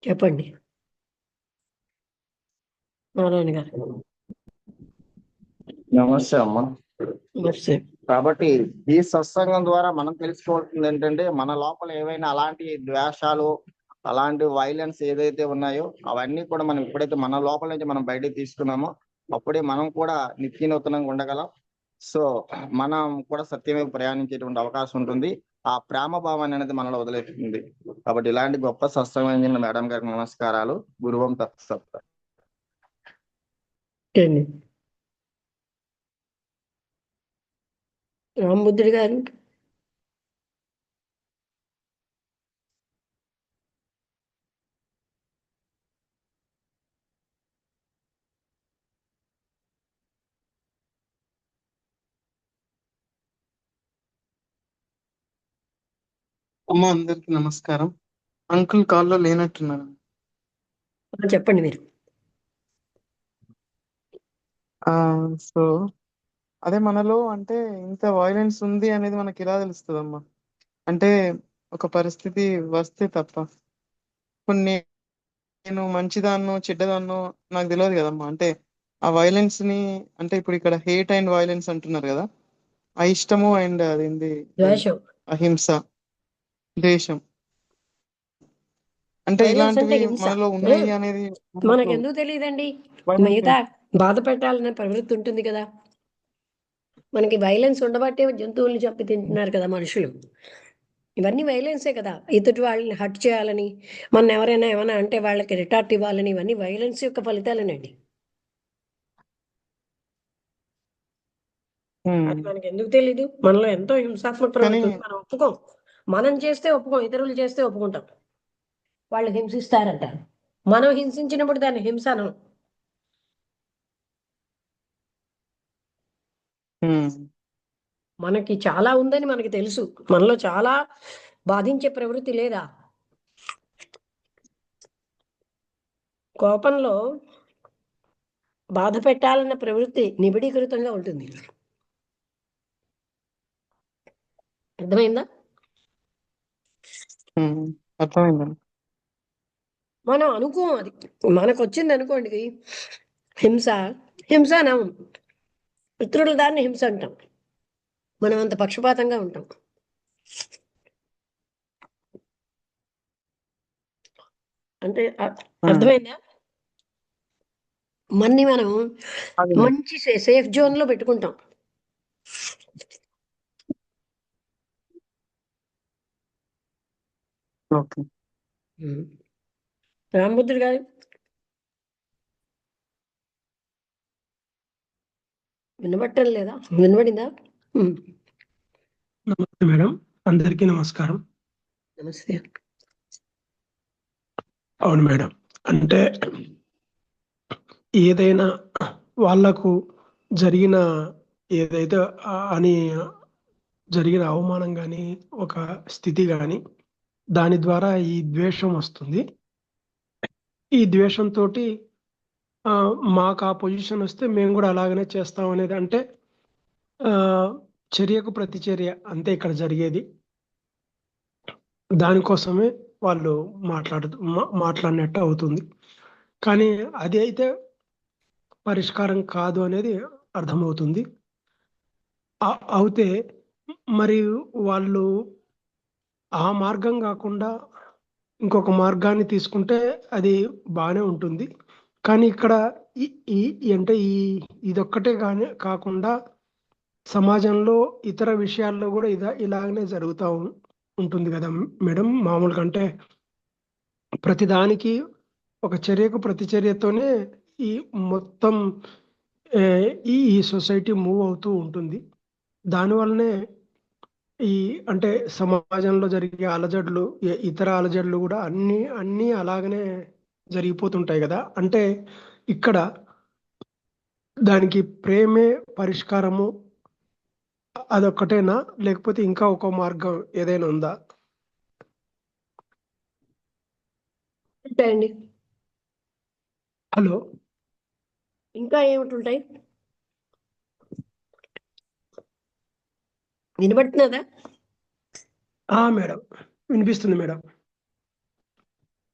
చెప్పండి నారాయణ గారు. నమస్తే అమ్మ. నమస్తే. కాబట్టి ఈ సత్సంగం ద్వారా మనం తెలుసుకోవాల్సింది ఏంటంటే, మన లోపల ఏవైనా అలాంటి ద్వేషాలు, అలాంటి వైలెన్స్ ఏదైతే ఉన్నాయో అవన్నీ కూడా మనం ఎప్పుడైతే మన లోపల నుంచి మనం బయటకు తీసుకున్నామో అప్పుడే మనం కూడా నిత్యనూతనంగా ఉండగలం. సో మనం కూడా సత్యమే ప్రయాణించేటువంటి అవకాశం ఉంటుంది. ఆ ప్రేమ భావాన్ని అనేది మనలో వదిలేస్తుంది. కాబట్టి ఇలాంటి గొప్ప సత్సంగం మేడం గారికి నమస్కారాలు. గురువం తత్సత్. ఏండి రామబుద్ధుడి గారు. అమ్మ, అందరికి నమస్కారం. అంకుల్ కాల్లో లేనట్టున్నారు. చెప్పండి మీరు. సో అదే మనలో అంటే ఇంత వైలెన్స్ ఉంది అనేది మనకి ఎలా తెలుస్తుందమ్మా? అంటే ఒక పరిస్థితి వస్తే తప్ప. కొన్ని నేను మంచిదాన్నో చెడ్డదాన్నో నాకు తెలియదు కదమ్మా. అంటే ఆ వైలెన్స్ ని, అంటే ఇప్పుడు ఇక్కడ హేట్ అండ్ వైలెన్స్ అంటున్నారు కదా, ఆ ఇష్టము అండ్ అదేంది ద్వేషం. అహింస, ద్వేషం, అంటే వైలెన్స్ అంటే ఇలాంటివి హింస. మనలో ఉన్నాయి అనేది మనకెందుకు తెలియదండి? వైలెన్స్. మిగతా బాధ పెట్టాలనే ప్రవృత్తి ఉంటుంది కదా. మనకి వైలెన్స్ ఉండబట్టే జంతువుల్ని చంపి తింటున్నారు కదా మనుషులు. ఇవన్నీ వైలెన్సే కదా. ఎదుటి వాళ్ళని హర్ట్ చేయాలని, మన ఎవరైనా ఏమైనా అంటే వాళ్ళకి రిటార్ట్ ఇవ్వాలని, ఇవన్నీ వైలెన్స్ యొక్క ఫలితాలేనండి. అది మనకి ఎందుకు తెలీదు? మనలో ఎంతో హింసాత్మక కానీ ప్రవృత్తి ఉంది. మనం ఒప్పుకోం. మనం చేస్తే ఒప్పుకోం, ఇతరులు చేస్తే ఒప్పుకుంటాం. వాళ్ళు హింసిస్తారంటారు. మనం హింసించినప్పుడు దాన్ని హింస అనం. మనకి చాలా ఉందని మనకి తెలుసు. మనలో చాలా బాధించే ప్రవృత్తి లేదా? కోపంలో బాధ పెట్టాలన్న ప్రవృత్తి నిబిడీకృతంగా ఉంటుంది. అర్థమైందా? అర్థమైందండి. మనం అనుకోం. అది మనకు వచ్చింది అనుకోండి హింస. హింస అనం. ఇతరుల దాన్ని హింస అంటాం. మనం అంత పక్షపాతంగా ఉంటాం. అంటే అర్థమైందా? మన్ని మనం మంచి సేఫ్ జోన్ లో పెట్టుకుంటాం. ఓకే. రామబుద్ధుడు గారు వినబట్టం లేదా? వినబడిందా? నమస్తే మేడం, అందరికీ నమస్కారం. నమస్తే. అవును మేడం, అంటే ఏదైనా వాళ్లకు జరిగిన ఏదైతే అని జరిగిన అవమానం కానీ ఒక స్థితి కానీ దాని ద్వారా ఈ ద్వేషం వస్తుంది. ఈ ద్వేషంతో మాకు ఆ పొజిషన్ వస్తే మేము కూడా అలాగనే చేస్తాం అనేది, అంటే చర్యకు ప్రతిచర్య అంతే ఇక్కడ జరిగేది. దానికోసమే వాళ్ళు మాట్లాడినట్టు అవుతుంది. కానీ అది అయితే పరిష్కారం కాదు అనేది అర్థమవుతుంది. అవుతే మరి వాళ్ళు ఆ మార్గం కాకుండా ఇంకొక మార్గాన్ని తీసుకుంటే అది బాగానే ఉంటుంది. కానీ ఇక్కడ అంటే ఇదొక్కటే కానీ కాకుండా సమాజంలో ఇతర విషయాల్లో కూడా ఇలాగనే జరుగుతూ ఉంటుంది కదా మేడం. మామూలుగా అంటే ప్రతిదానికి ఒక చర్యకు ప్రతిచర్యతోనే ఈ మొత్తం ఈ సొసైటీ మూవ్ అవుతూ ఉంటుంది. దానివల్లనే ఈ అంటే సమాజంలో జరిగే అలజడులు, ఇతర అలజడులు కూడా అన్నీ అలాగనే జరిగిపోతుంటాయి కదా. అంటే ఇక్కడ దానికి ప్రేమే పరిష్కారము అదొక్కటేనా, లేకపోతే ఇంకా ఒక మార్గం ఏదైనా ఉందా? ఉంటాయండి. హలో, ఇంకా ఏమిటి ఉంటాయి? వినబడుతున్నదా? మేడం వినిపిస్తుంది మేడం.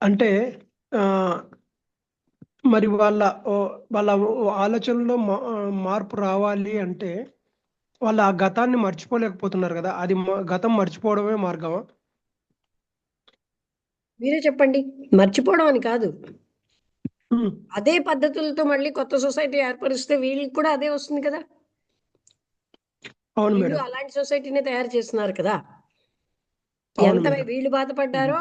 అంటే ఆ, మరి వాళ్ళ ఆలోచనలో మార్పు రావాలి అంటే వాళ్ళు ఆ గతాన్ని మర్చిపోలేకపోతున్నారు కదా, అది గతం మర్చిపోవడమే మార్గమా? మీరే చెప్పండి. మర్చిపోవడం అని కాదు. ఉమ్, అదే పద్ధతులతో మళ్ళీ కొత్త సొసైటీ ఏర్పరిస్తే వీళ్ళకి కూడా అదే వస్తుంది కదా. అవును వీళ్ళు మేడం. అలాంటి సొసైటీనే తయారు చేస్తున్నారు కదా. అవును ఎంత మేడం. వీళ్ళు బాధపడ్డారో,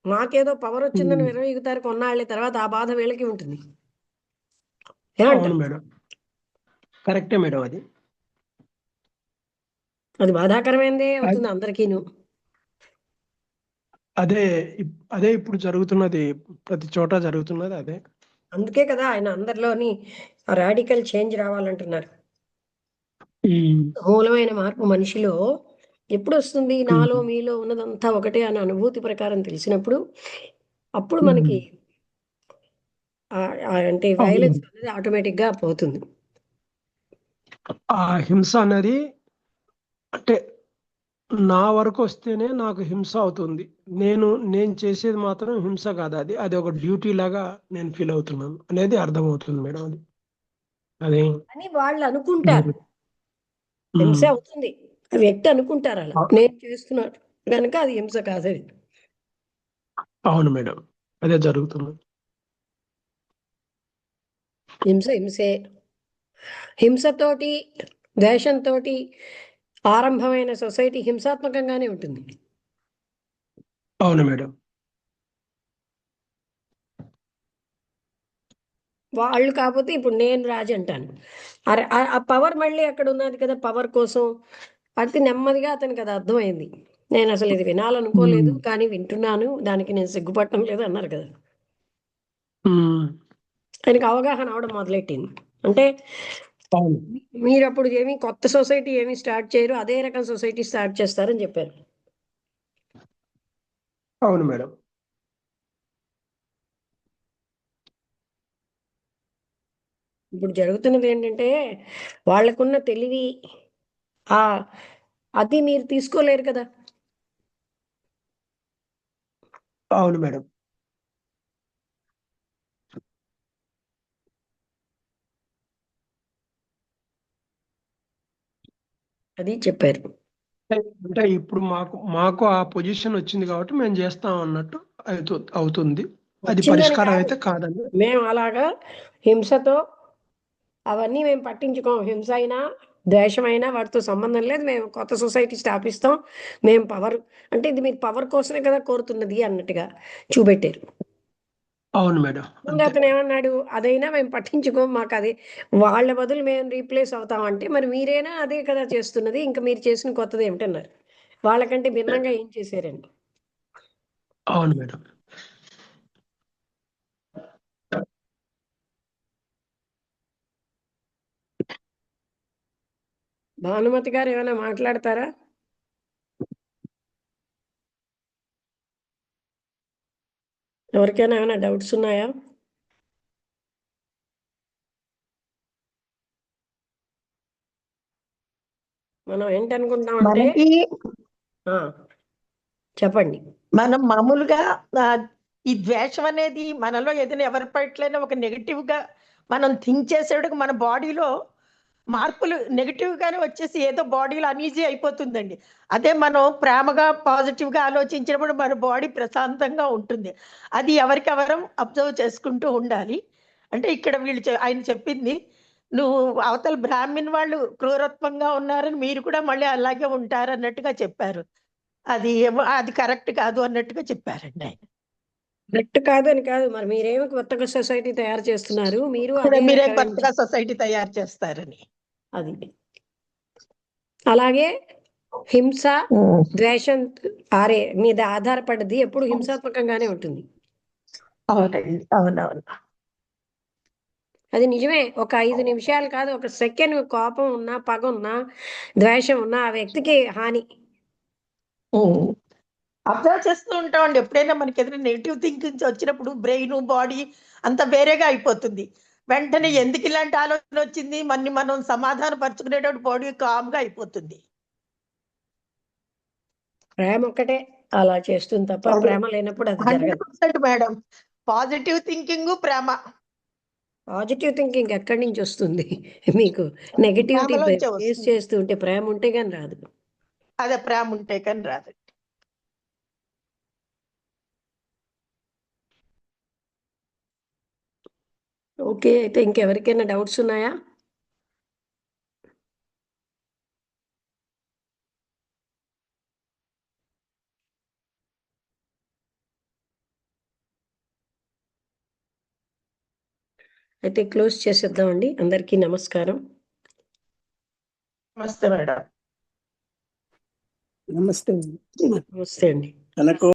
మాకేదో పవర్ వచ్చిందని ఉమ్, విర్రవీగుతారు కొన్నాళ్ళ తర్వాత, ఆ బాధ వీళ్ళకి ఉంటుంది. అవును ఏమంటారు? మేడం. కరెక్టే మేడం అది. అది బాధాకరమైనదే అ- అవుతుంది అందరికీను. అదే అదే ఇప్పుడు జరుగుతున్నది, ప్రతి చోట జరుగుతున్నది అదే. అందుకే కదా ఆయన అందరిలోని రాడికల్ చేంజ్ రావాలంటున్నారు. ఉమ్, మూలమైన మార్పు మనిషిలో ఎప్పుడు వస్తుంది? నాలో ఉమ్, మీలో ఉన్నదంతా ఒకటే అనే అనుభూతి ప్రకారం తెలిసినప్పుడు, అప్పుడు ఉమ్, మనకి అంటే అవును వైలెన్స్ మేడం. అనేది ఆటోమేటిక్గా పోతుంది. ఆ హింస అనేది అంటే నా వరకు వస్తేనే నాకు హింస అవుతుంది. నేను చేసేది మాత్రం హింస కాదు, అది అది ఒక డ్యూటీ లాగా నేను ఫీల్ అవుతున్నాను అనేది అర్థమవుతుంది మేడం. అది అది అని వాళ్ళు అనుకుంటారు. హింస ఉమ్, అవుతుంది. ఆ వ్యక్తి అనుకుంటారు అలా. అ- నేను చేస్తున్నాను కనుక అది హింస కాదు. అవును మేడం, అదే జరుగుతుంది. హింస హింసే. హింసతోటి, ద్వేషంతోటి ఆరంభమైన సొసైటీ హింసాత్మకంగానే ఉంటుంది. అవును మేడం. వాళ్ళు కాకపోతే ఇప్పుడు నేను రాజు అంటాను. అరే ఆ పవర్ మళ్ళీ అక్కడ ఉన్నది కదా, పవర్ కోసం. అది నెమ్మదిగా అతనికి అది అర్థమైంది. నేను అసలు ఇది వినాలనుకోలేదు ఉమ్, కానీ వింటున్నాను, దానికి నేను సిగ్గుపడటం లేదు అన్నారు కదా. ఉమ్, ఆయనకి అవగాహన అవడం మొదలెట్టింది. అంటే అవును. మీరు అప్పుడు ఏమి కొత్త సొసైటీ ఏమి స్టార్ట్ చేయరు, అదే రకం సొసైటీ స్టార్ట్ చేస్తారని చెప్పారు. అవును మేడం. ఇప్పుడు జరుగుతున్నది ఏంటంటే, వాళ్ళకున్న తెలివి ఆ అది మీరు తీసుకోలేరు కదా. అవును మేడం. అది చెప్పారు. అంటే ఇప్పుడు మాకు ఆ పొజిషన్ వచ్చింది కాబట్టి మేము చేస్తాం అన్నట్టు అవుతుంది. అది వచ్చిందని పరిష్కారం కాదు, అయితే కాదండి. మేము అలాగా హింసతో అవన్నీ మేము పట్టించుకోం. హింస అయినా ద్వేషమైనా వాటితో సంబంధం లేదు. మేము కొత్త సొసైటీ స్థాపిస్తాం. మేము పవర్, అంటే ఇది మీరు పవర్ కోసమే కదా కోరుతున్నది అన్నట్టుగా చూపెట్టారు. అవును మేడం, ముందు అంతే. అతను ఏమన్నాడు? అదైనా మేము పట్టించుకోం, మాకు అది వాళ్ళ బదులు మేము రీప్లేస్ అవుతాం అంటే, మరి మీరైనా అదే కదా చేస్తున్నది, ఇంకా మీరు చేసిన కొత్తది ఏమిటన్నారు. వాళ్ళకంటే భిన్నంగా ఏం చేశారండి? అవును మేడం. భానుమతి గారు ఏమైనా మాట్లాడతారా? ఎవరికైనా ఏమైనా డౌట్స్ ఉన్నాయా? మనం ఏంటనుకుంటామంటే, మనకి ఆ, చెప్పండి. మనం మామూలుగా ఆ, ఈ ద్వేషం అనేది మనలో ఏదైనా ఎవరి పట్లైనా ఒక నెగటివ్ గా మనం థింక్ చేసేటప్పుడు మన బాడీలో మార్పులు నెగటివ్ గానే వచ్చేసి ఏదో బాడీలో అనీజీ అయిపోతుందండి. అదే మనం ప్రేమగా పాజిటివ్ గా ఆలోచించినప్పుడు మన బాడీ ప్రశాంతంగా ఉంటుంది. అది ఎవరికెవరం అబ్జర్వ్ చేసుకుంటూ ఉండాలి. అంటే ఇక్కడ ఆయన చెప్పింది, నువ్వు అవతల బ్రాహ్మణ్ వాళ్ళు క్రూరత్వంగా ఉన్నారని మీరు కూడా మళ్ళీ అలాగే ఉంటారు అన్నట్టుగా చెప్పారు. అది కరెక్ట్ కాదు అన్నట్టుగా చెప్పారండి ఆయన. కరెక్ట్ కాదు అని కాదు, మరి మీరేమో కొత్తగా సొసైటీ తయారు చేస్తున్నారు, మీరు ఇప్పుడు అదే మీరేం రకమైన కొత్తగా సొసైటీ తయారు చేస్తారని. అది. అలాగే హింస, ద్వేషం మీద ఆధారపడ్డది ఎప్పుడు హింసాత్మకంగానే ఉంటుంది. అవునండి, అవునవును. అది నిజమే. ఒక 5 నిమిషాలు కాదు, ఒక సెకండ్ కోపం ఉన్నా, పగ ఉన్నా, ద్వేషం ఉన్నా ఆ వ్యక్తికి హాని. అబ్జర్వ్ చేస్తూ ఉంటామండి. ఎప్పుడైనా మనకి ఏదైనా నెగిటివ్ థింకింగ్స్ వచ్చినప్పుడు బ్రెయిన్ బాడీ అంత వేరేగా అయిపోతుంది. వెంటనే ఎందుకు ఇలాంటి ఆలోచన వచ్చింది మనం సమాధాన పరుచుకునేటప్పుడు బాడీ కామ్ గా అయిపోతుంది. ప్రేమ ఒక్కటే అలా చేస్తుంది తప్ప అదే. ప్రేమ లేనప్పుడు అది జరగదు. 100% మేడం. పాజిటివ్ థింకింగ్ ప్రేమ పాజిటివ్ థింకింగ్ ఎక్కడి నుంచి వస్తుంది? మీకు నెగటివిటీ ప్రేమలోంచే ఫేస్ వస్తుంది. చేస్తూ ఉంటే ప్రేమ ఉంటే కానీ రాదు. అదే ప్రేమ ఉంటే కానీ రాదు. ఓకే. అయితే ఇంకెవరికైనా డౌట్స్ ఉన్నాయా? అయితే క్లోజ్ చేసేద్దామండి. అందరికీ నమస్కారం. నమస్తే మేడం. నమస్తే నమస్తే అండి. తనకు